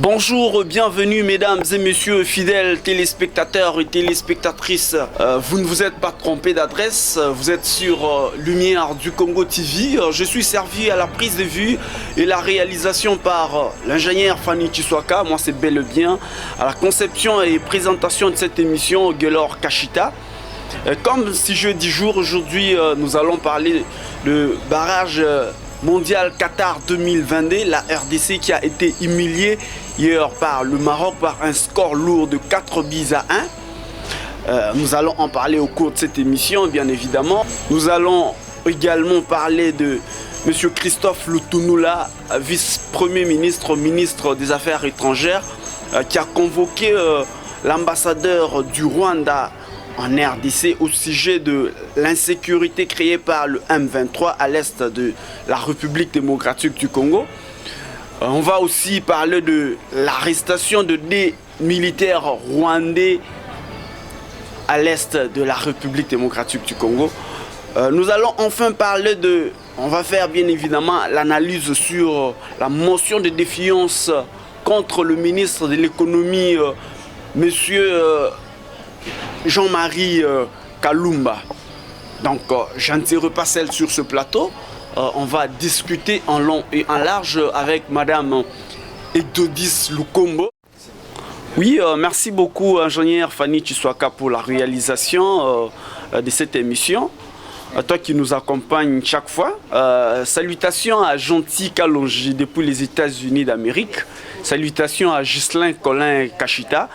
Bonjour, bienvenue mesdames et messieurs, fidèles téléspectateurs et téléspectatrices. Vous ne vous êtes pas trompé d'adresse, vous êtes sur Lumière du Congo TV. Je suis servi à la prise de vue et la réalisation par l'ingénieur Fanny Chiswaka. Moi c'est bel et bien à la conception et présentation de cette émission, Gelor Kashita. Comme si jeudi jour, aujourd'hui nous allons parler de barrage mondial Qatar 2022, la RDC qui a été humiliée hier par le Maroc par un score lourd de 4-1. Nous allons en parler au cours de cette émission, bien évidemment. Nous allons également parler de M. Christophe Lutundula, vice-premier ministre, ministre des Affaires étrangères, qui a convoqué l'ambassadeur du Rwanda en RDC au sujet de l'insécurité créée par le M23 à l'est de la République démocratique du Congo. On va aussi parler de l'arrestation de des militaires rwandais à l'est de la République démocratique du Congo. Nous allons enfin parler de... On va faire bien évidemment l'analyse sur la motion de défiance contre le ministre de l'économie, monsieur Jean-Marie Kalumba. Donc je ne dirai pas celle sur ce plateau. On va discuter en long et en large avec madame Edodis Lukombo. Oui, merci beaucoup ingénieur Fanny Chiswaka pour la réalisation de cette émission. Toi qui nous accompagne chaque fois. Salutations à Gentil Kalonji depuis les États-Unis d'Amérique. Salutations à Ghislain Colin Kashita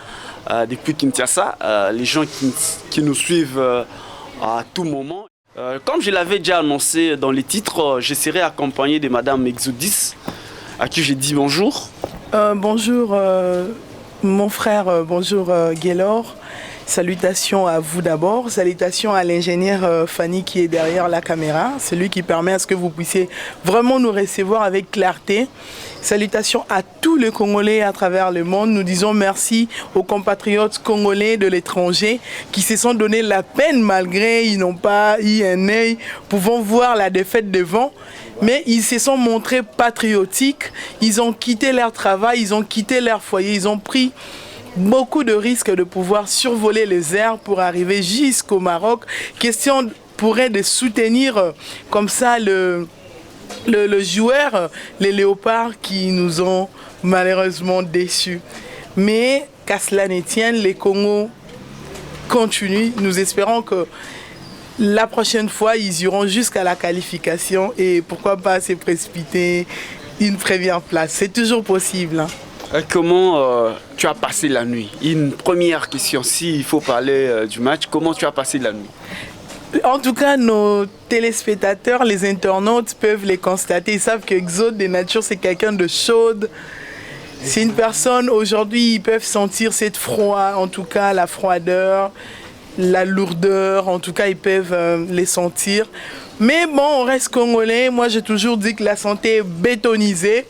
depuis Kinshasa. Les gens qui nous suivent à tout moment. Comme je l'avais déjà annoncé dans les titres, je serai accompagné de madame Exodis, à qui j'ai dit bonjour. Bonjour mon frère, bonjour Gelor. Salutations à vous d'abord, salutations à l'ingénieur Fanny qui est derrière la caméra, celui qui permet à ce que vous puissiez vraiment nous recevoir avec clarté. Salutations à tous les Congolais à travers le monde. Nous disons merci aux compatriotes congolais de l'étranger qui se sont donné la peine malgré ils n'ont pas eu un œil pouvant voir la défaite devant. Mais ils se sont montrés patriotiques, ils ont quitté leur travail, ils ont quitté leur foyer, ils ont pris beaucoup de risques de pouvoir survoler les airs pour arriver jusqu'au Maroc. Question pourrait de soutenir comme ça le joueur, les léopards qui nous ont malheureusement déçus. Mais qu'à cela ne tienne, les Congos continuent. Nous espérons que la prochaine fois, ils iront jusqu'à la qualification et pourquoi pas se précipiter une première place. C'est toujours possible. Comment tu as passé la nuit? Une première question, s'il faut parler du match, comment tu as passé la nuit? En tout cas, nos téléspectateurs, les internautes peuvent les constater. Ils savent que Exode de nature, c'est quelqu'un de chaude. C'est une personne, aujourd'hui, ils peuvent sentir cette froid, en tout cas la froideur, la lourdeur, en tout cas, ils peuvent les sentir. Mais bon, on reste congolais. Moi, j'ai toujours dit que la santé est bétonisée.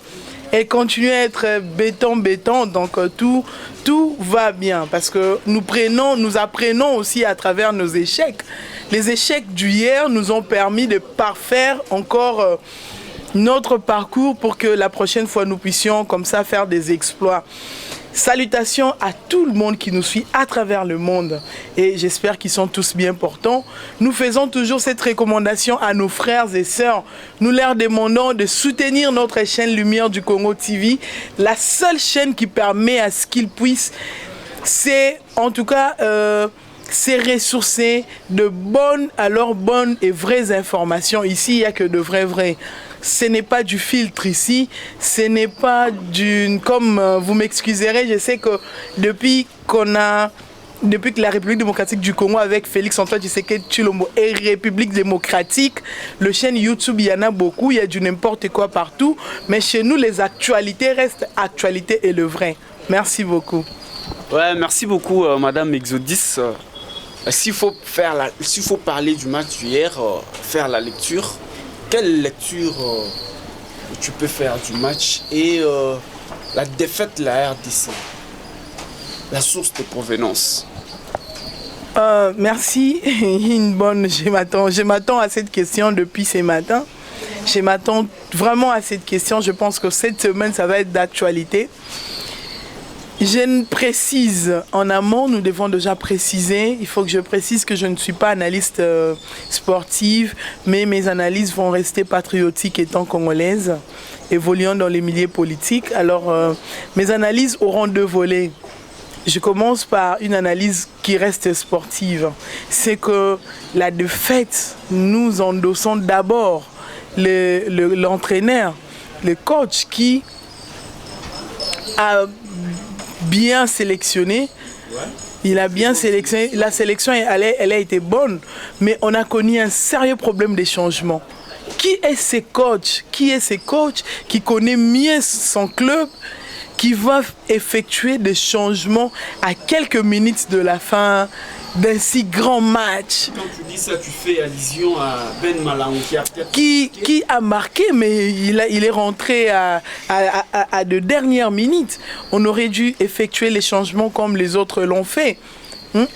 Elle continue à être béton, donc tout va bien parce que nous apprenons aussi à travers nos échecs. Les échecs d'hier nous ont permis de parfaire encore notre parcours pour que la prochaine fois nous puissions comme ça faire des exploits. Salutations à tout le monde qui nous suit à travers le monde et j'espère qu'ils sont tous bien portants. Nous faisons toujours cette recommandation à nos frères et sœurs. Nous leur demandons de soutenir notre chaîne Lumière du Congo TV, la seule chaîne qui permet à ce qu'ils puissent, c'est en tout cas se ressourcer de bonnes et vraies informations. Ici, il n'y a que de vrais. Ce n'est pas du filtre ici, ce n'est pas comme vous m'excuserez, je sais que depuis que la République démocratique du Congo avec Félix Antoine Tshisekedi Tshilombo est République démocratique, le chaîne YouTube, il y en a beaucoup, il y a du n'importe quoi partout, mais chez nous, les actualités restent actualité et le vrai. Merci beaucoup. Ouais, merci beaucoup, madame Exodis. S'il faut parler du match d'hier, faire la lecture, quelle lecture tu peux faire du match et la défaite de la RDC, la source de provenance? Merci, je m'attends à cette question depuis ce matin. Je m'attends vraiment à cette question, je pense que cette semaine ça va être d'actualité. Je ne précise en amont, nous devons déjà préciser, il faut que je précise que je ne suis pas analyste sportive, mais mes analyses vont rester patriotiques étant congolaises, évoluant dans les milieux politiques. Alors, mes analyses auront deux volets. Je commence par une analyse qui reste sportive. C'est que la défaite, nous endossons d'abord l'entraîneur, le coach qui a bien sélectionné. Il a bien sélectionné. La sélection, elle a été bonne, mais on a connu un sérieux problème de changement. Qui est ce coach? Qui est ce coach qui connaît mieux son club, qui va effectuer des changements à quelques minutes de la fin d'un si grand match? Quand tu dis ça, tu fais allusion à Ben Malang qui a marqué, mais il est rentré à de dernières minutes. On aurait dû effectuer les changements comme les autres l'ont fait.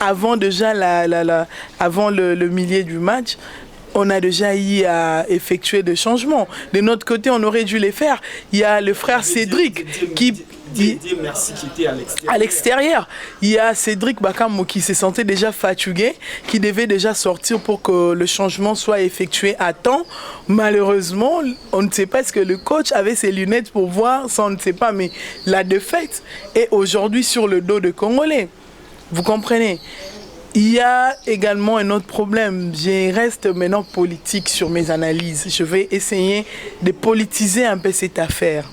Avant déjà avant le milieu du match, on a déjà eu à effectuer des changements. De notre côté, on aurait dû les faire. Il y a le frère Cédric qui était à l'extérieur. Il y a Cédric Bakamo qui se sentait déjà fatigué, qui devait déjà sortir pour que le changement soit effectué à temps. Malheureusement, on ne sait pas, est-ce que le coach avait ses lunettes pour voir, ça on ne sait pas, mais la défaite est aujourd'hui sur le dos de Congolais. Vous comprenez? Il y a également un autre problème. Je reste maintenant politique sur mes analyses. Je vais essayer de politiser un peu cette affaire.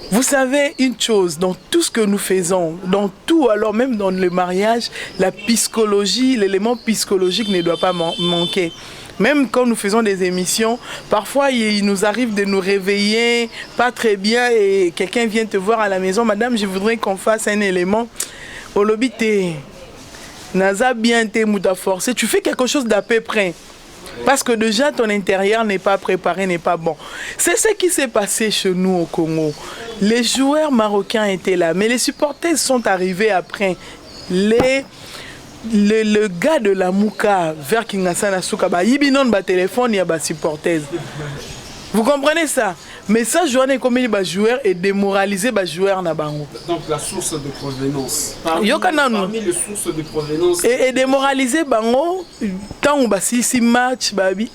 Vous savez une chose, dans tout ce que nous faisons, dans tout, alors même dans le mariage, la psychologie, l'élément psychologique ne doit pas manquer. Même quand nous faisons des émissions, parfois il nous arrive de nous réveiller pas très bien et quelqu'un vient te voir à la maison. Madame, je voudrais qu'on fasse un élément. Olobité. Naza bien te mouta forcé, tu fais quelque chose d'à peu près. Parce que déjà ton intérieur n'est pas préparé, n'est pas bon. C'est ce qui s'est passé chez nous au Congo. Les joueurs marocains étaient là, mais les supporters sont arrivés après. Le gars de la Mouka vers Kingasana Souka, il y a un téléphone, il y a des supporters. Vous comprenez ça? Mais ça, journée comme les joueurs et démoraliser les joueurs na bango. Donc la source de provenance. Parmi les sources de provenance. Et démoraliser bango tant on si match babi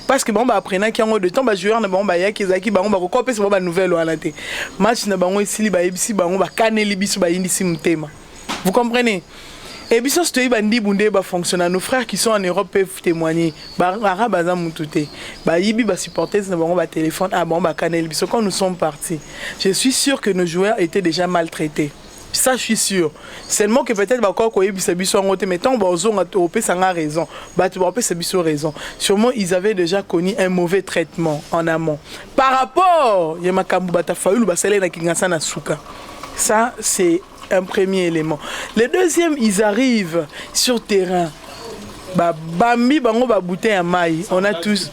parce que bon apprenant qu'il y a de temps les joueurs na bango ba yaki zaki bango ba ko pesa ba nouvelle wala te. Match na bango ici ba yebisi bango ba kaneli biso ba yindisi mutema. Vous comprenez? Et puis, ça, c'est bandi bundé ba fonctionner. Nos frères qui sont en Europe peuvent témoigner. Barabaza mutute. Ba yibi ba supporters na bango ba téléphone ah bon ba canel biso quand nous sommes partis. Je suis sûr que nos joueurs étaient déjà maltraités. Ça je suis sûr. Seulement que peut-être ba ko yebisa biso ngote mais tant ba ozonga to pe sanga raison. Ba tu ba pe se biso raison. Sûrement ils avaient déjà connu un mauvais traitement en amont. Par rapport ya makambu bata faulu ba sele na Kinshasa na Suka. Ça c'est un premier élément. Le deuxième, ils arrivent sur terrain. Bambi bango ba bouteille à maille.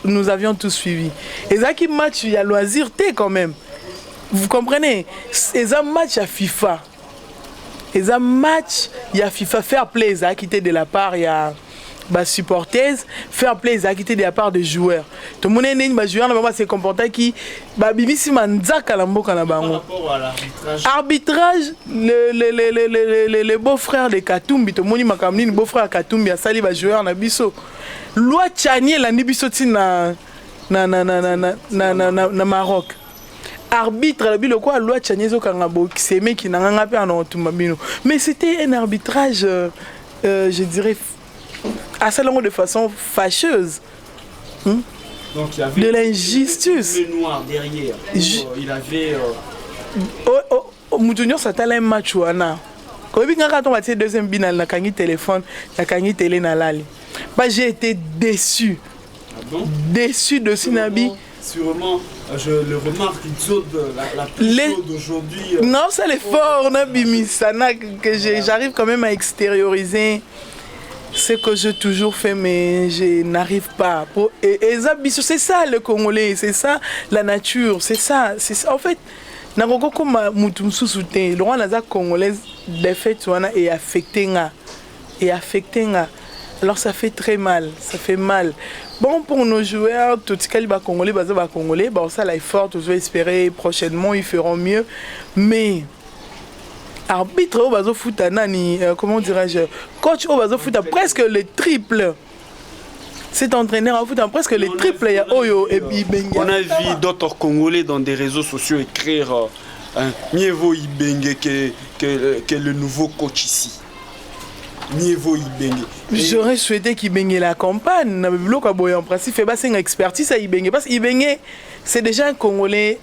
Nous avions tous suivi. Et ça qui match il y a loisir T quand même. Vous comprenez? Et ça match à FIFA. Et ça match il y a FIFA fair play ça qui était de la part il y a supporters fair play ça qui était de la part des joueurs. Tout le monde est né joueur na ba se comporter qui bimisi manzaka la mboka na bango. Arbitrage le beau-frère de Katumbi to moni makamni le beau-frère Katumbi a sali ba joueur na biso. Loi Tchanie la ni biso ti na Maroc. Arbitre le quoi loi Tchanie zo kanga bo seme ki na nganga pe en otumabino. Mais c'était un arbitrage je dirais assez long de façon fâcheuse. Donc il y avait de l'injustice. Le noir derrière. Il avait Moutounio s'attelle un match wana. Quand il y a un deuxième binal na kangi téléphone, na kangi télé na lali. J'ai été déçu. Ah bon? Déçu de Sinabi. Sûrement, je le remarque, la plus chaude d'aujourd'hui. Non, c'est l'effort, que j'arrive quand même à extérioriser ce que j'ai toujours fait, mais je n'arrive pas. C'est ça le Congolais, c'est ça la nature, c'est ça. En fait, le roi congolais défaite est affecté. Alors ça fait très mal, ça fait mal. Bon, pour nos joueurs, tout ce qui est congolais, congolais, bon, ça l'effort, toujours espérer prochainement, ils feront mieux. Mais arbitre au bazo foot nani comment dirais-je coach au bazo foot presque le triple. Cet entraîneur en foot presque le triple ya oyo et puis Ibenge. On a vu d'autres Congolais dans des réseaux sociaux écrire mieux vaut Ibenge que le nouveau coach ici. Mieux vaut Ibenge. J'aurais souhaité qu'Ibenge l'accompagne. En principe, fait une expertise à Ibenge parce qu'Ibenge c'est déjà un Congolais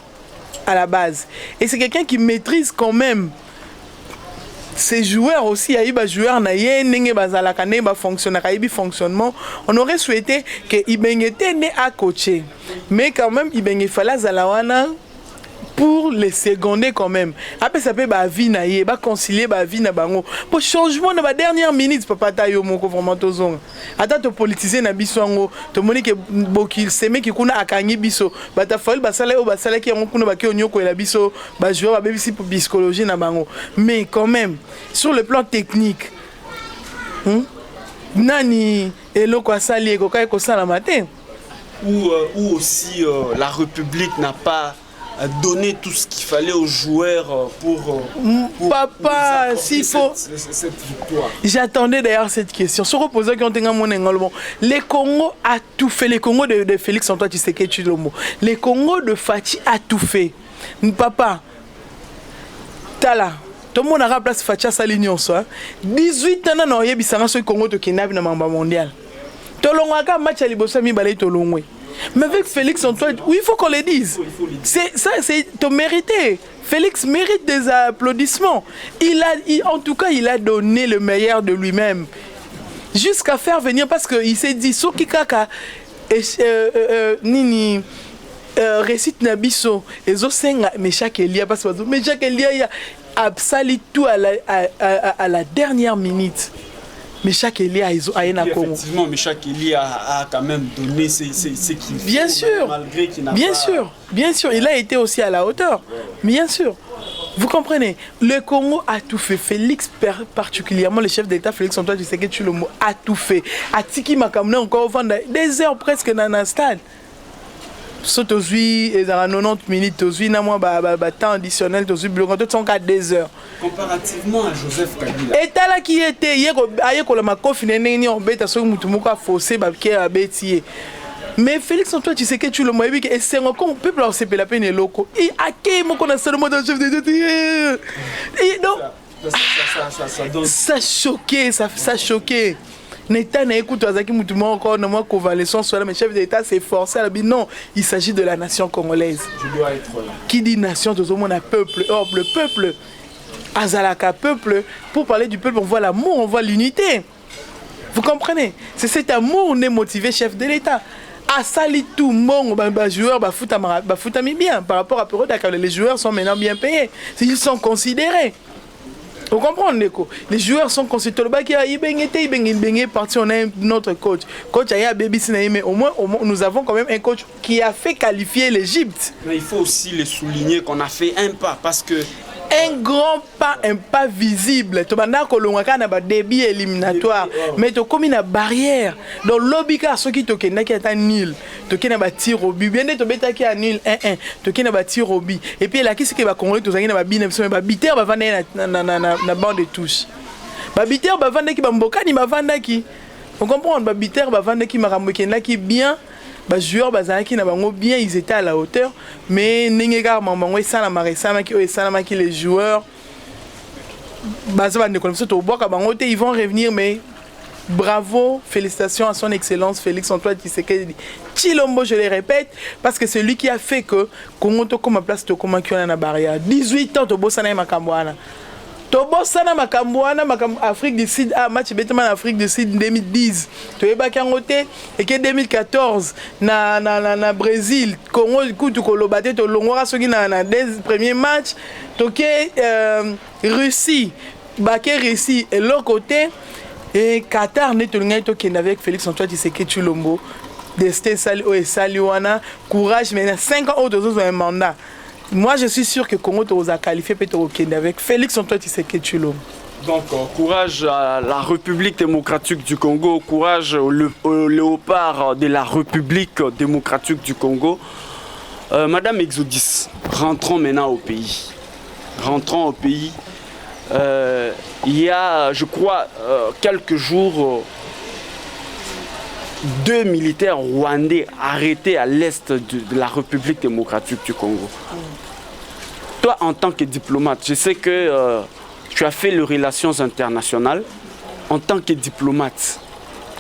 à la base et c'est quelqu'un qui maîtrise quand même. Ces joueurs aussi, il y a des joueurs fonctionnement. On aurait souhaité que Ibenge était né à coacher. Mais quand même, Ibenge fallait Zalawana pour les seconder quand même. Après, ça peut concilier la vie. Pour changement de la dernière minute, papa tayo moko vraiment tozonga. Attends, tu politiser na biso ngo, tu moni que bokil seme ki kuna akangi biso. Bata fol basala ki on kuna ba ki onyoko la biso, ba joueur ba bisi pour psychologie na bango. Mais quand même, sur le plan technique, nani eloko asali ko kay ko sala matin ou aussi la République n'a pas donner tout ce qu'il fallait aux joueurs pour papa, s'il faut. Cette victoire. J'attendais d'ailleurs cette question. Se reposer quand on a mon engagement. Les Congo a tout fait. Les Congo de Félix Antoine Tshisekedi Tshilombo. Les Congo de Fachi a tout fait. Papa, Tala. Tout le monde a place Fachi à sa ligne. 18 ans, on a eu ce Congo de Kenya dans le monde mondial. Tout le monde a un match à Libosa, mi balai tout le monde. Mais avec Félix Antoine, oui, il faut qu'on le dise. C'est mérité. Félix mérite des applaudissements. En tout cas, il a donné le meilleur de lui-même. Jusqu'à faire venir, parce qu'il s'est dit, Soki Kaka, Nini, récite Nabiso, et Zosenga, mais chaque Elia, parce que chaque Elia a sali tout à la dernière minute. Mais chaque Elia a un Congo. Effectivement, mais chaque Elia a quand même donné ce qu'il faut. Bien sûr, malgré qu'il n'a bien pas... sûr, bien sûr, il a été aussi à la hauteur. Bien sûr. Vous comprenez, le Congo a tout fait. Félix, particulièrement le chef d'État Félix Antoine Tshisekedi Tshilombo, a tout fait. A Tiki Makamna encore des heures presque dans un stade. Sauf aujourd'hui, il y a 90 minutes, aujourd'hui, il y a temps additionnel, aujourd'hui, il y a 2 heures. Comparativement à Joseph Kabila. Et là qui était, il y a un confinement, on bête à ce que forcé, mais Félix Antoine Tshisekedi Tshilombo, et c'est encore un peuple qui s'appelle la peine locaux. Et à qui on a seulement un chef d'État. Ça choquait, ça choquait. N'État n'a écouté Azaki Moutouma encore, non, moi, convalescence, mais chef d'État s'est forcé à dire non, il s'agit de la nation congolaise. Je dois être là. Qui dit nation, tout le monde a peuple. Or, le peuple, Azalaka, peuple, pour parler du peuple, on voit l'amour, on voit l'unité. Vous comprenez? C'est cet amour on est motivé, chef de l'État. À sali tout le monde, les joueurs, bien. Par rapport à Péro, les joueurs sont maintenant bien payés. Ils sont considérés. Vous comprenez, les joueurs sont considérés. Il est parti, on a notre coach. Coach Aya Baby Sinaï, mais au moins, nous avons quand même un coach qui a fait qualifier l'Égypte. Mais il faut aussi le souligner qu'on a fait un pas parce que. Un grand pas, un pas visible. Tu as un débit éliminatoire, mais tu as comme une barrière. Donc, l'obika, ceux qui te ont nul, tu as un tir au but. Bien sûr, tu as un nul 1-1, tu as un tir au but. Et puis, là, qui est-ce qui va contrôler tout ça? Il y a un biter, il va vendre la bande de touche. Le biter, il va vendre qui va vendre qui. Vous comprenez? Le biter, il va vendre qui va qui bien. Les joueurs bien, ils étaient à la hauteur, mais les joueurs ils vont revenir, mais bravo, félicitations à son excellence Félix Antoine Tshisekedi Tshilombo, je le répète, parce que c'est lui qui a fait que Congo comme place de comment qui on a barrière 18 ans de Bossana et Makambouana. Tobosana Makambouana, Afrique du Sud, match bêtement Afrique du Sud 2010. Tu es bakangoté et que 2014 na Brésil, Congo tu kolobaté to longora soki na des premiers matchs, toké Russie, baké Russie et l'autre côté et Qatar n'est to ngai to avec Félix Antoine Tshisekedi Tshilombo. Destin Saliwana, courage mais 5 ans autres un mandat. Moi, je suis sûr que Congo a qualifié avec Félix Antoine Tshisekedi Tshilombo. Donc, courage à la République démocratique du Congo, courage au léopard de la République démocratique du Congo. Madame Exodus, rentrons maintenant au pays. Rentrons au pays. il y a, je crois, quelques jours, 2 militaires rwandais arrêtés à l'est de la République démocratique du Congo. Toi, en tant que diplomate, je sais que tu as fait les relations internationales. En tant que diplomate,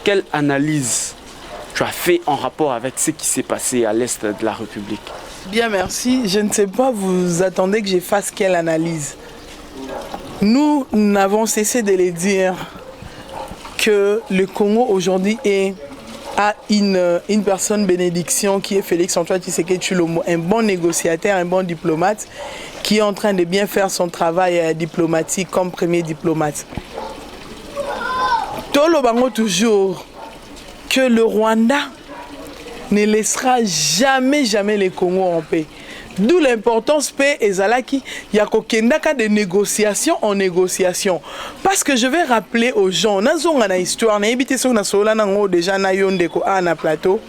quelle analyse tu as fait en rapport avec ce qui s'est passé à l'est de la République? Bien, merci. Je ne sais pas, vous attendez que je fasse quelle analyse? Nous n'avons cessé de le dire que le Congo aujourd'hui a une personne bénédiction qui est Félix-Antoine Tshisekedi Tshilombo, un bon négociateur, un bon diplomate qui est en train de bien faire son travail diplomatique comme premier diplomate. Tolo bango toujours que le Rwanda ne laissera jamais le Congo en paix. D'où l'importance paix et zalaki yakokendaka de négociation en négociation. Parce que je vais rappeler aux gens, nazonga na histoire, na ebité so na sola nango déjà na yondeko na plateau.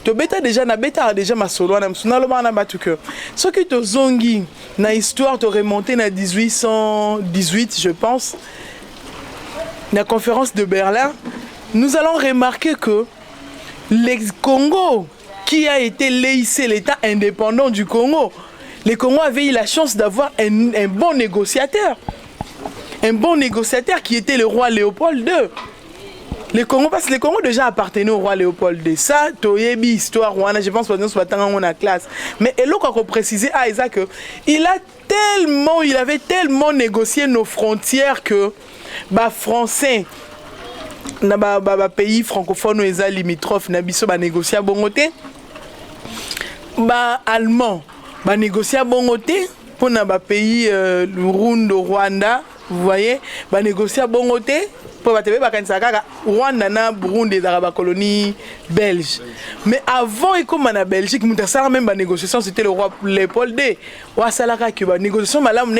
To beta déjà na beta déjà ma solo na msuna lo bana batuke. Ce qui to zongi na histoire to remonter na 1818 je pense. La conférence de Berlin, nous allons remarquer que le Congo, qui a été laissé l'État indépendant du Congo, le Congo avait eu la chance d'avoir un bon négociateur. Un bon négociateur qui était le roi Léopold II. Le Congo, parce que le Congo déjà appartenait au roi Léopold II. Ça, Toyebi, histoire, je pense que nous sommes en classe. Mais Elo, quand on précisait à Isaac, il avait tellement négocié nos frontières que les Français, les pays francophones, les limitrophes, ils négocié à Bongoté. Les Allemands, ils négocié à Bongoté pour les pays Rwanda. Vous voyez, ils négocié à Bongoté. Rwanda na Burundi dans la colonie belge. Mais avant et comme en Belgique, nous même la négociation, c'était le roi Léopold II. La négociation madame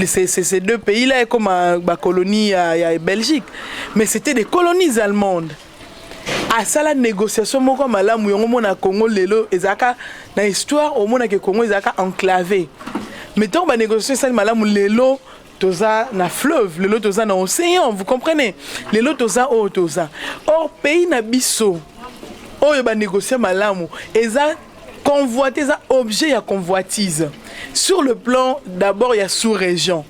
ces deux pays là comme la colonie Belgique. Mais c'était des colonies allemandes. À ça la négociation moko malamu yongo na Congo lelo ezaka na histoire au monde que Congo ezaka enclavé. Mais tant ba négociation ça malamu lelo toza na fleuve, le lot toza na océan, vous comprenez? Le lot toza o toza. Or pays na biso, oyo ba négocier malamu, eza convoité, eza objet ya convoitise. Sur le plan d'abord il y a sous-région.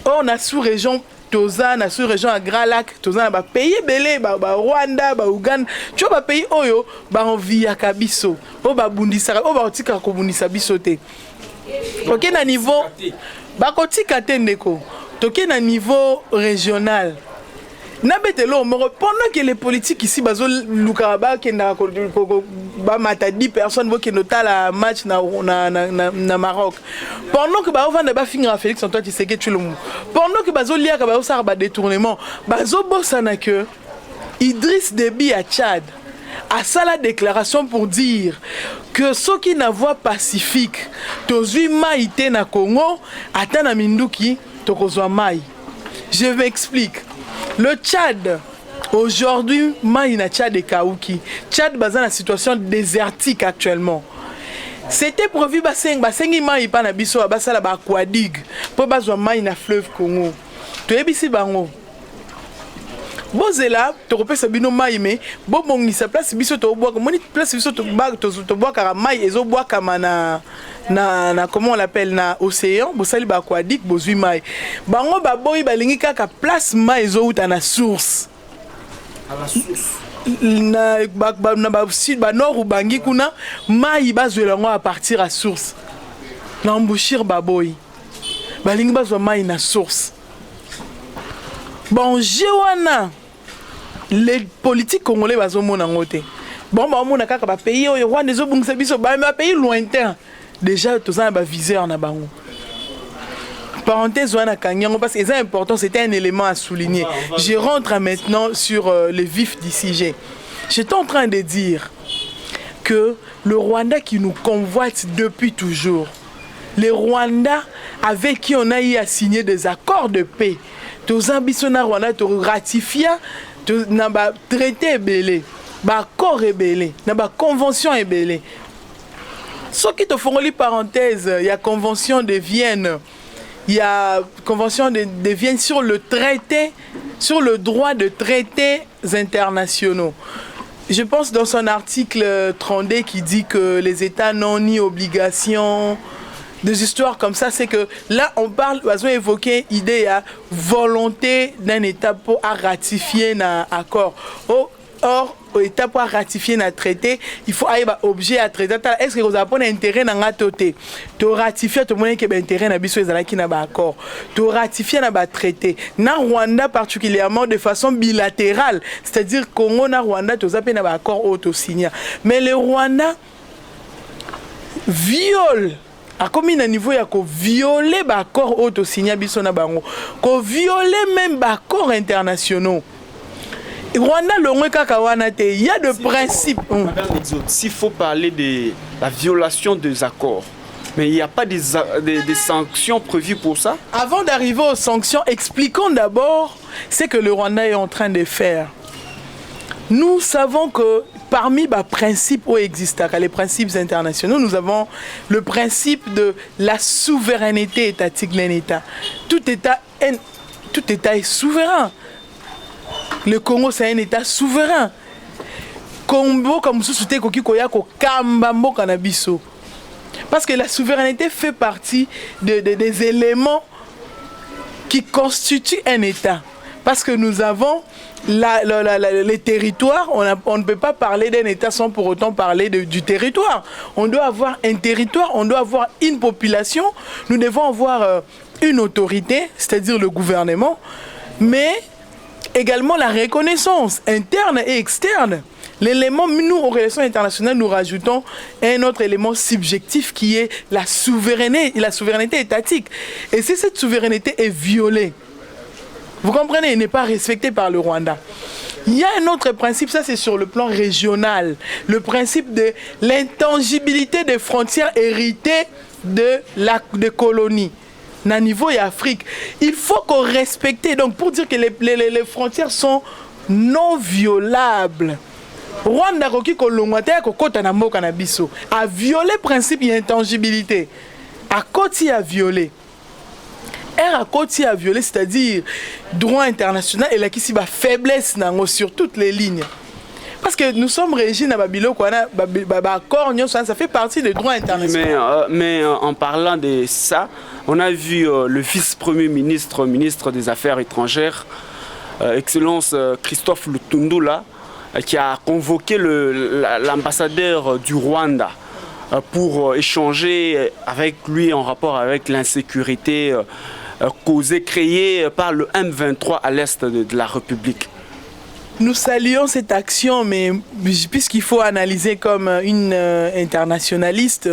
Or na sous-région toza na sous-région à Grand Lac, toza na ba pays belé, ba Rwanda, ba Uganda, tu vois ba pays oyo ba envie ya kabiso, o ba bundisa, o ba otika ko bundisa biso te. OK na niveau bakotika tendeko toke na niveau régional na betelo pendant que les politiques ici bazo lukaba kenda ba mata 10 personnes bo kendo tala match na Maroc pendant que ba ovanda ba finira Félix Antoine Tshisekedi Tshilombo pendant que bazo lia ka ba osar ba détournement bazo bosana que Idriss Déby à Tchad a ça la déclaration pour dire que ceux qui n'a voix pacifique, tozui maïté na Congo, atana minduki tokozwa mai. Je m'explique. Le Tchad, aujourd'hui, maï na Tchad et Kaouki. Tchad basé la situation désertique actuellement. C'était prévu basengi maï pa na biso basala ba aquadig pour bazwa maï na fleuve Congo. Toyebisi bango. Bozela tokopesa bino mai me bobongisa place biso tobwaka moni place biso tobwaka mai ezobwaka na comment on l'appelle na océan bosali ba aquatique bozui mai bango baboyi balingi kaka place mai ezouta na source à la source na ba sud ba nord ubangi kuna mai bazwela ngo à partir à source na embouchure baboyi balingi bazwa mai na source. Bon, Jewana, les politiques congolais bazo mona ngote. Bon, ba mona kaka ba pays oyo Rwanda zo bungisa biso ba pays lointain. Déjà toza ba viseur na bango. Parenthèse wana kanyango parce que c'est important, c'était un élément à souligner. Je rentre maintenant sur le vif du sujet. J'étais en train de dire que le Rwanda qui nous convoite depuis toujours, les Rwandais avec qui on a eu à signer des accords de paix, tous ambitions na Rwanda to ratifier na ba traité ebelé, ba accord ebelé, na ba convention ebelé. Ce qui te font les parenthèses, il y a convention de Vienne il y a convention de Vienne sur le traité, sur le droit de traités internationaux. Je pense dans son article 32 qui dit que les États n'ont ni obligation, des histoires comme ça, c'est que là on parle, ils ont évoqué l'idée à volonté d'un État pour ratifier un accord. Or, l'État pour ratifier un traité, il faut avoir un objet à traiter. Est-ce que vous avez un intérêt dans la traité? Tu ratifies, tu as un intérêt dans un accord. Tu ratifies un traité. Dans Rwanda, particulièrement de façon bilatérale, c'est-à-dire Congo, dans Rwanda, tu as un accord auto-signé. Mais le Rwanda viole. À combien de niveau il y a violer l'accord auto-signé, violer même l'accord internationaux. Rwanda, il y a des principes. S'il faut parler de la violation des accords, mais il n'y a pas des sanctions prévues pour ça? Avant d'arriver aux sanctions, expliquons d'abord ce que le Rwanda est en train de faire. Nous savons que parmi les principes qui existent, les principes internationaux, nous avons le principe de la souveraineté étatique d'un État. Tout État est souverain. Le Congo, c'est un État souverain. Parce que la souveraineté fait partie des éléments qui constituent un État. Parce que nous avons les territoires, on ne peut pas parler d'un État sans pour autant parler du territoire. On doit avoir un territoire, on doit avoir une population, nous devons avoir une autorité, c'est-à-dire le gouvernement, mais également la reconnaissance interne et externe. L'élément, nous, aux relations internationales, nous rajoutons un autre élément subjectif qui est la souveraineté étatique. Et si cette souveraineté est violée, vous comprenez, elle n'est pas respectée par le Rwanda. Il y a un autre principe, ça c'est sur le plan régional, le principe de l'intangibilité des frontières héritées des colonies. À niveau et Afrique, il faut qu'on respecte. Donc pour dire que les frontières sont non violables. Rwanda a violé le principe d'intangibilité. À côté a violé. À côté a violé, c'est-à-dire droit international et là qui a faiblesse sur toutes les lignes. Parce que nous sommes régis dans Babylone, ça fait partie des droits internationaux. Mais en parlant de ça, on a vu le vice-premier ministre, ministre des Affaires étrangères, Excellence Christophe Lutundula, qui a convoqué l'ambassadeur du Rwanda pour échanger avec lui en rapport avec l'insécurité créée par le M23 à l'est de la République. Nous saluons cette action, mais puisqu'il faut analyser comme une internationaliste,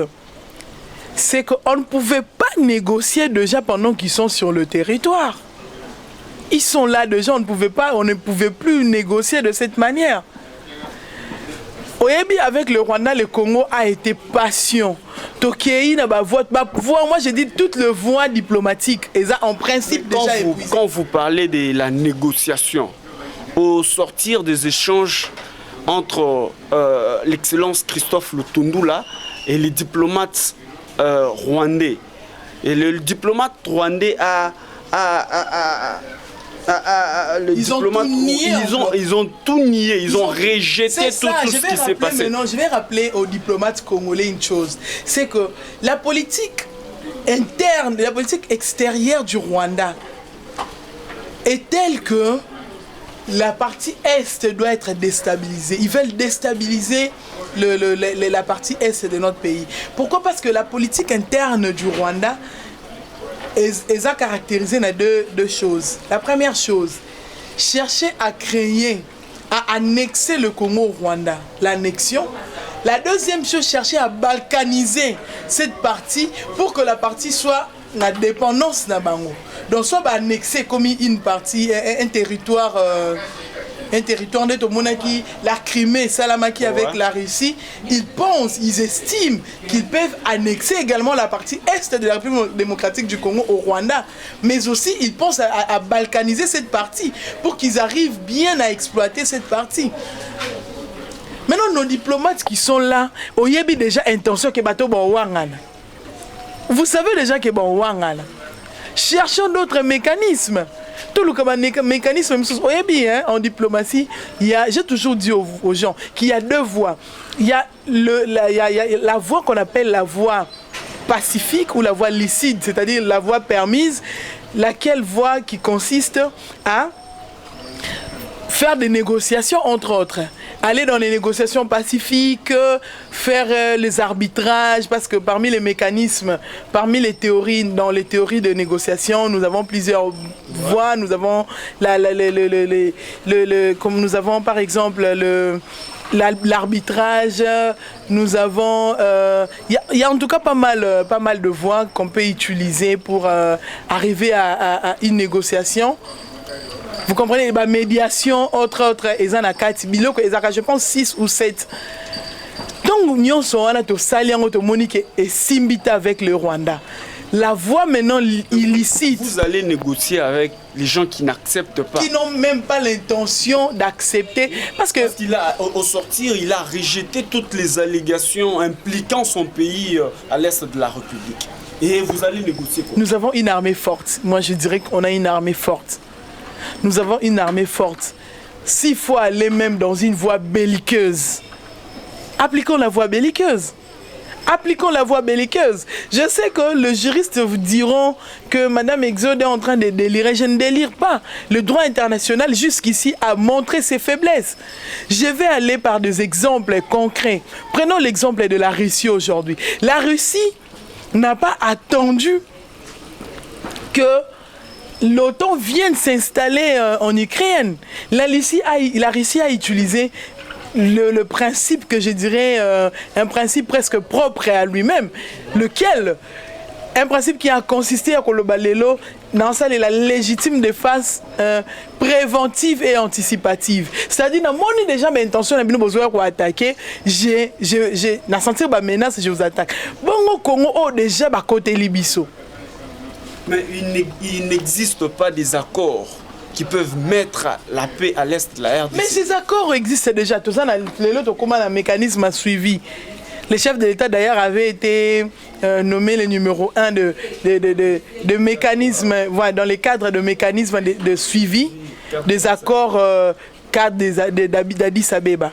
c'est qu'on ne pouvait pas négocier déjà pendant qu'ils sont sur le territoire. Ils sont là déjà, on ne pouvait plus négocier de cette manière. Avec le Rwanda, le Congo a été patient. Moi j'ai dit toutes les voies diplomatiques, et ça en principe déjà épuisé. Quand vous parlez de la négociation, au sortir des échanges entre l'excellence Christophe Lutundula et les diplomates rwandais. Et le diplomate rwandais ils ont tout nié, ils ont rejeté tout ce qui s'est passé. Maintenant, je vais rappeler aux diplomates congolais une chose, c'est que la politique interne, la politique extérieure du Rwanda est telle que la partie Est doit être déstabilisée. Ils veulent déstabiliser la partie Est de notre pays. Pourquoi? Parce que la politique interne du Rwanda est caractérisée dans deux choses. La première chose, chercher à créer, à annexer le Congo au Rwanda. L'annexion. La deuxième chose, chercher à balkaniser cette partie pour que la partie soit la dépendance d'un bango. Donc soit annexer comme une partie, un territoire de Monaki, la Crimée, Salamaki avec la Russie, ils estiment qu'ils peuvent annexer également la partie est de la République démocratique du Congo au Rwanda, mais aussi ils pensent à balkaniser cette partie pour qu'ils arrivent bien à exploiter cette partie. Maintenant, nos diplomates qui sont là, il y a déjà intention que bateau bon wangana. Vous savez déjà que bon wangana. Cherchons d'autres mécanismes. Tout le mécanisme en diplomatie, j'ai toujours dit aux gens qu'il y a deux voies. Il y a la voie qu'on appelle la voie pacifique ou la voie licite, c'est-à-dire la voie permise, laquelle voie qui consiste à faire des négociations entre autres. Aller dans les négociations pacifiques, faire les arbitrages, parce que parmi les mécanismes, parmi les théories, dans les théories de négociation, nous avons plusieurs voies. Nous avons comme nous avons par exemple l'arbitrage, nous avons il y a en tout cas pas mal de voies qu'on peut utiliser pour arriver à une négociation. Vous comprenez, la médiation, autre, je pense 6 ou 7. Donc, nous sommes Monique et Simbita avec le Rwanda. La voie maintenant illicite. Vous allez négocier avec les gens qui n'acceptent pas. Qui n'ont même pas l'intention d'accepter. Parce qu'il a, au sortir, il a rejeté toutes les allégations impliquant son pays à l'est de la République. Et vous allez négocier quoi? Nous avons une armée forte. Moi, je dirais qu'on a une armée forte. Nous avons une armée forte. S'il faut aller même dans une voie belliqueuse, appliquons la voie belliqueuse. Appliquons la voie belliqueuse. Je sais que les juristes vous diront que Madame Exode est en train de délirer. Je ne délire pas. Le droit international jusqu'ici a montré ses faiblesses. Je vais aller par des exemples concrets. Prenons l'exemple de la Russie aujourd'hui. La Russie n'a pas attendu que l'OTAN vient de s'installer en Ukraine. La Russie a utilisé le principe que je dirais, un principe presque propre à lui-même, lequel, un principe qui a consisté à Kolobalelo dans la légitime défense préventive et anticipative. C'est-à-dire, dans mon déjà mes intentions de besoin pour attaquer, j'ai senti ma menace, je vous attaque. Bon, au Congo, déjà, côté Libiso. Mais il n'existe pas des accords qui peuvent mettre la paix à l'est de la RDC. Mais ces accords existent déjà. Tout ça, comment un mécanisme a suivi. Le chef de l'État d'ailleurs avait été nommé le numéro 1 de mécanismes, voilà, dans les cadres de mécanismes de suivi des accords cadres d'Addis Abeba.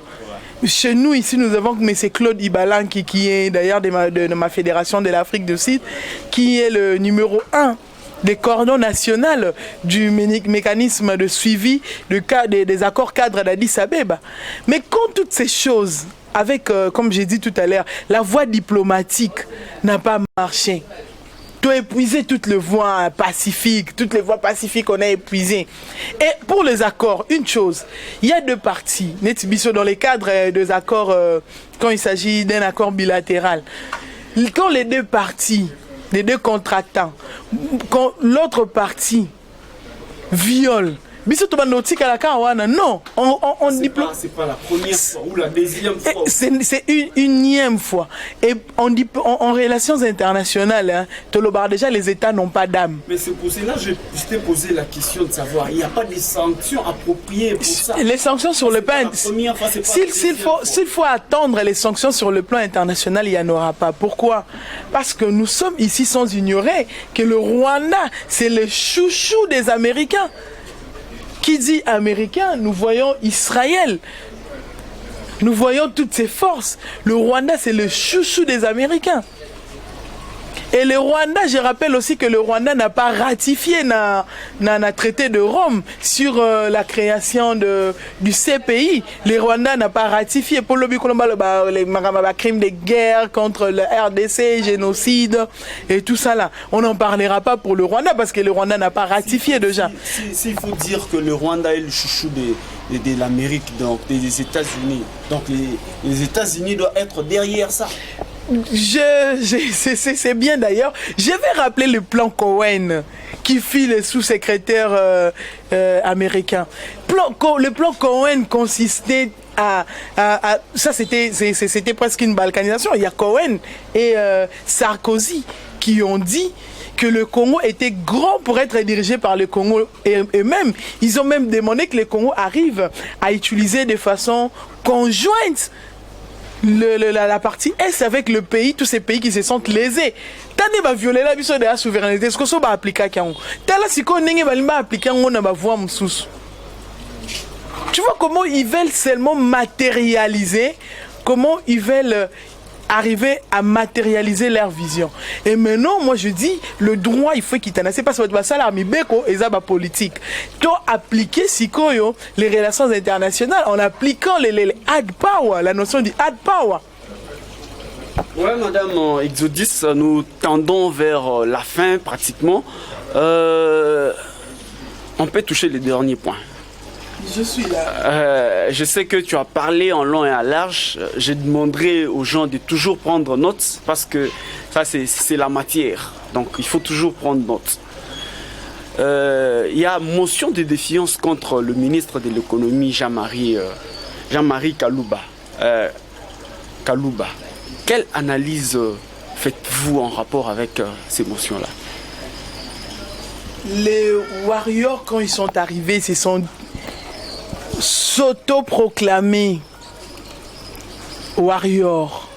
Chez nous, ici, nous avons M. Claude Ibalan, qui est d'ailleurs de ma fédération de l'Afrique du Sud, qui est le numéro 1 des cordons nationaux du mécanisme de suivi des accords cadres d'Addis Abeba. Mais quand toutes ces choses, avec, comme j'ai dit tout à l'heure, la voie diplomatique n'a pas marché, tu as épuisé toutes les voies pacifiques, on a épuisé. Et pour les accords, une chose, il y a deux parties, dans les cadres des accords, quand il s'agit d'un accord bilatéral, quand les deux parties, les deux contractants, quand l'autre partie viole, non, c'est pas la première fois ou la deuxième fois. C'est une unième fois. Et on dit en relations internationales, hein, déjà les États n'ont pas d'âme. Mais c'est pour cela que je t'ai posé la question de savoir, il n'y a pas de sanctions appropriées pour ça. Les sanctions sur le plan... S'il faut attendre les sanctions sur le plan international, il n'y en aura pas. Pourquoi? Parce que nous sommes ici sans ignorer que le Rwanda, c'est le chouchou des Américains. Qui dit américain, nous voyons Israël. Nous voyons toutes ces forces. Le Rwanda, c'est le chouchou des Américains. Et le Rwanda, je rappelle aussi que le Rwanda n'a pas ratifié le traité de Rome sur la création du CPI. Le Rwanda n'a pas ratifié pour les crimes de guerre contre le RDC, génocide et tout ça là. On n'en parlera pas pour le Rwanda parce que le Rwanda n'a pas ratifié déjà. S'il faut dire que le Rwanda est le chouchou de l'Amérique, donc des États-Unis. Donc les États-Unis doivent être derrière ça. C'est bien d'ailleurs. Je vais rappeler le plan Cohen qui fit les sous-secrétaires américains. Le plan Cohen consistait ça c'était presque une balkanisation. Il y a Cohen et Sarkozy qui ont dit que le Congo était grand pour être dirigé par le Congo et même, ils ont même demandé que le Congo arrive à utiliser de façon conjointe la partie Est avec le pays, tous ces pays qui se sentent lésés. Tane va violer la biso de la souveraineté, ce que ça va appliquer à Kango. Tala si ko nenge va limba appliquer on na ba voix msous. Tu vois comment ils veulent seulement matérialiser, comment ils veulent arriver à matérialiser leur vision. Et maintenant, moi je dis, le droit, il faut qu'il t'en a. C'est parce que ça, l'armée beko, et ça, politique. Tu appliquer, sikoyo, les relations internationales en appliquant les hard power, la notion du hard power. Ouais, madame Exodus, nous tendons vers la fin pratiquement. On peut toucher les derniers points. Je suis là. Je sais que tu as parlé en long et en large. Je demanderai aux gens de toujours prendre note parce que ça, c'est la matière. Donc, il faut toujours prendre note. Il y a motion de défiance contre le ministre de l'économie, Jean-Marie Kalouba. Quelle analyse faites-vous en rapport avec ces motions-là? Les Warriors, quand ils sont arrivés, se sont s'auto-proclamer warrior.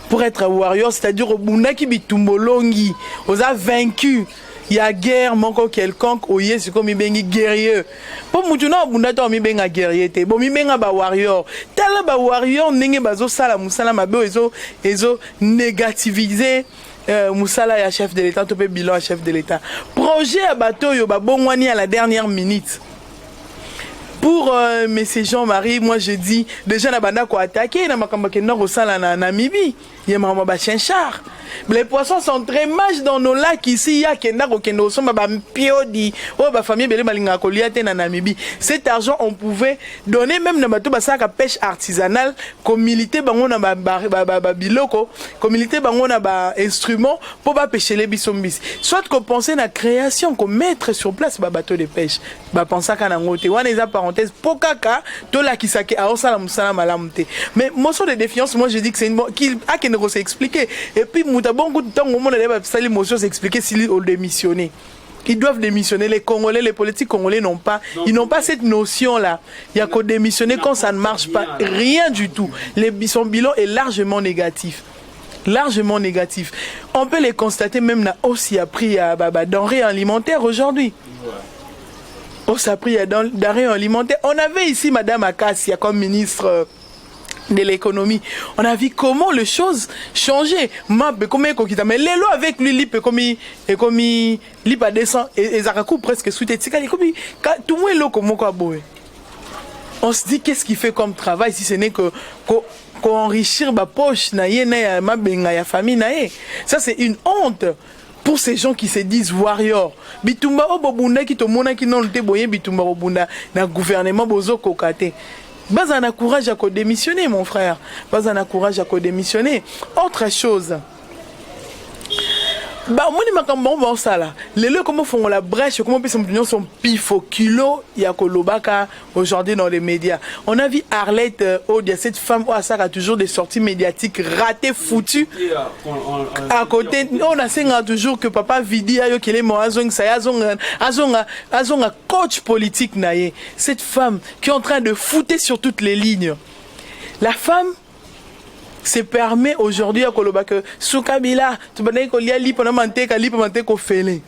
Pour être un warrior, c'est-à-dire au Bundaki Bitumbolongi, on a vaincu. Il y a guerre, manque quelconque, oye, c'est comme il bengi guerrier. Pour Moutuna, Bundato, mi benga guerrier, te. Bon, mi benga ba warrior. Tel ba warrior, n'enge bazo sala, moussala, mabe, ezo négativiser. Moussala est chef de l'État, topé bilan à chef de l'État. Projet à bateau, yo ba bongwani à la dernière minute. Pour M. Jean-Marie, moi je dis, déjà na banda ko attaquer na makambake nord au sala na Namibie, yema ba chenchar. Les poissons sont très mages dans nos lacs ici, il y a kenda ko kendo so ba piodi, oh ba famille belé balinga ko liate na Namibie. Cet argent on pouvait donner même na bateau ba saka pêche artisanale, comme militer bango na ba biloko, comme militer bango na ba instrument pour ba pêcher les bisombis. Soit qu'on pensait na création, qu'on mettre sur place ba bateau de pêche. Ba pensa kana ngote, wana eza parenthèse pokaka to la kisake a osala musala malamte. Mais motion de défiance, moi je dis que c'est une bonne qui a qu'une grosse expliquer. Et puis muta bon coup de temps au monde ça les motions s'expliquer s'ils ont démissionné. Ils doivent démissionner. Les Congolais, les politiques congolais n'ont pas, ils n'ont pas cette notion-là. Il y a qu'à démissionner quand ça ne marche pas. Rien du tout. Son bilan est largement négatif. Largement négatif. On peut les constater même là aussi appris à denrées alimentaires aujourd'hui. On s'est pris à denrées alimentaires. On avait ici Madame Akassia comme ministre de l'économie. On a vu comment les choses changeaient. Mais les lois avec lui, il a descend et Zarakou presque sous tes tika. Tout le monde est là comme moi. On se dit qu'est-ce qu'il fait comme travail si ce n'est que enrichir ma poche, ma famille. Ça c'est une honte. Pour ces gens qui se disent warriors, bitumba obobunda qui tomona qui non te boye bitumba obunda na gouvernement bozo kokate. Bazana courage à démissionner mon frère. Bazana courage à démissionner. Autre chose. Bah moi ni makambo bon ça là. Les lieux comment font la brèche, comment peut son pif au kilo ya kolobaka aujourd'hui dans les médias. On a vu Arlette Odia, cette femme ça a toujours des sorties médiatiques ratées foutues. À côté on a toujours que papa Vidi ayo qu'il est mo azong ça azonga coach politique naie. Cette femme qui est en train de foutre sur toutes les lignes. La femme se permet aujourd'hui à Koloba que Soukabila, tu vas dire qu'il y a l'hypomantèque au fêlé.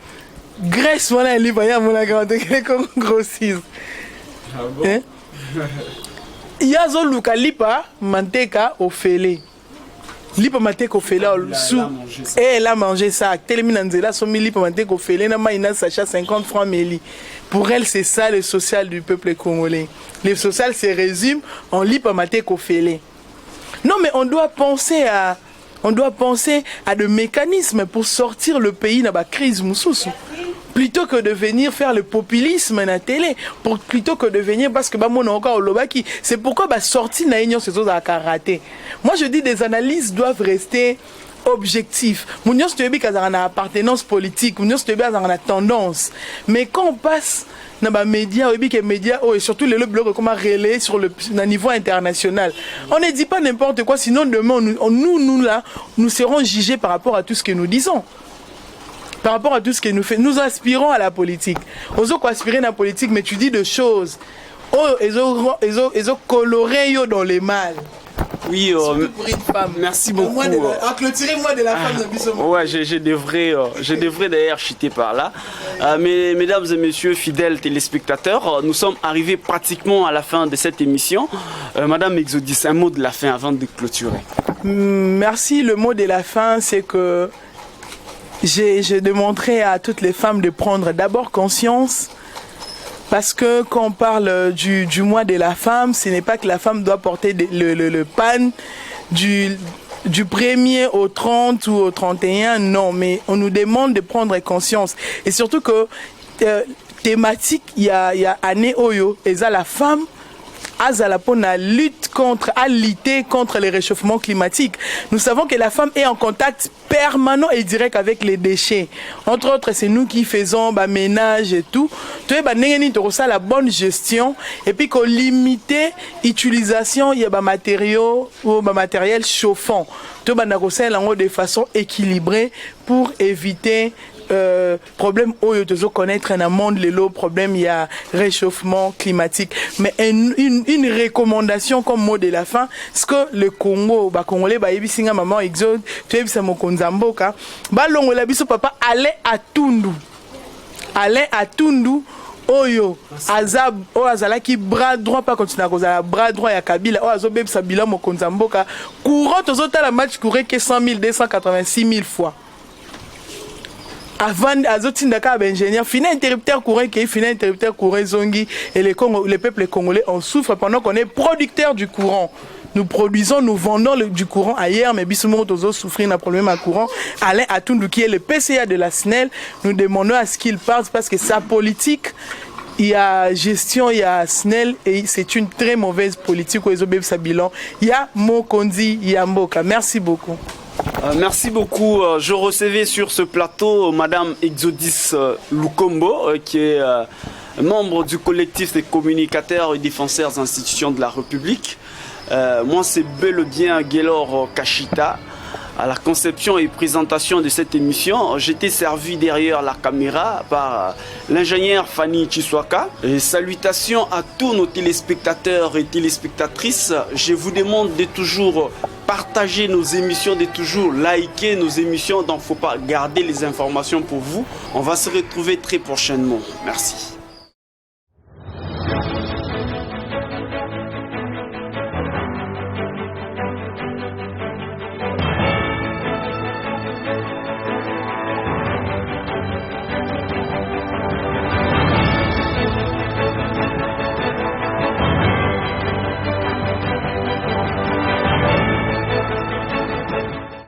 Grèce, voilà, il y a mon agrandé qu'on grossisse. Il y a Zoluka lipa manteka au fêlé. L'hypomantèque au fêlé, et elle a mangé ça. Téléminanzela, son l'hypomantèque au fêlé, n'a pas une sacha 50 francs méli. Pour elle, c'est ça le social du peuple congolais. Le social se résume en l'hypomantèque au fêlé. Non, mais on doit penser à des mécanismes pour sortir le pays dans la crise moussous. Plutôt que de venir faire le populisme à la télé, plutôt que de venir parce que mon encore au Lobaki, c'est pourquoi sortir na union ces choses à karaté. Moi je dis des analyses doivent rester objectifs. Mounion c'est une appartenance politique, mounion c'est une tendance. Mais quand on passe dans les médias, et surtout les blogs comment relayer sur le niveau international. On ne dit pas n'importe quoi, sinon demain, nous serons jugés par rapport à tout ce que nous disons. Par rapport à tout ce que nous faisons. Nous aspirons à la politique. Nous aspirons à la politique, mais tu dis des choses. Ils ont coloré dans les mal. Oui, surtout pour une femme. Merci beaucoup. Clôturez-moi de la femme de Bissoma. Ouais, je devrais d'ailleurs chuter par là. Mais, mesdames et messieurs, fidèles téléspectateurs, nous sommes arrivés pratiquement à la fin de cette émission. Madame Exodis, un mot de la fin avant de clôturer. Merci. Le mot de la fin, c'est que j'ai demandé à toutes les femmes de prendre d'abord conscience. Parce que quand on parle du mois de la femme, ce n'est pas que la femme doit porter le pan du 1er au 30 ou au 31, non, mais on nous demande de prendre conscience. Et surtout que thématique, il y a année oyo, et ça la femme, à lutter contre le réchauffement climatique. Nous savons que la femme est en contact permanent et direct avec les déchets. Entre autres, c'est nous qui faisons ménage et tout. La bonne gestion et puis qu'on limite l'utilisation de matériaux ou matériel chauffant. De façon équilibrée pour éviter problème où connaître un monde problème il y a réchauffement climatique, mais une recommandation comme mot de la fin, ce que le Congo Congolais yebisinga maman Exode tu yebisa mokonzi mboka balongola biso papa aller à Tundu oyo azalaki bras droit pas continuer kozala bras droit ya Kabila oyo azobebisa bila mokonzi mboka courant tozotala match courait que 100 000 286 000 fois avant azotindaka ingénieur fina interrupteur courant zongi et le peuple congolais en souffre pendant qu'on est producteur du courant. Nous produisons, nous vendons du courant ailleurs, mais bisoumo tozo souffrir d'un problème à courant. Alain Atundu qui est le PCA de la SNEL, nous demandons à ce qu'il parte parce que sa politique, il y a gestion, il y a SNEL et c'est une très mauvaise politique où ils ont sa bilan. Il y a Mokondi, il y a Mboka. Merci beaucoup. Merci beaucoup. Je recevais sur ce plateau Madame Exodis Lukombo, qui est membre du collectif des communicateurs et défenseurs des institutions de la République. Moi, c'est bel et bien Gaylor Kashita. À la conception et présentation de cette émission, j'étais servi derrière la caméra par l'ingénieur Fanny Chiswaka. Et salutations à tous nos téléspectateurs et téléspectatrices. Je vous demande de toujours partager nos émissions, de toujours liker nos émissions. Donc, il ne faut pas garder les informations pour vous. On va se retrouver très prochainement. Merci.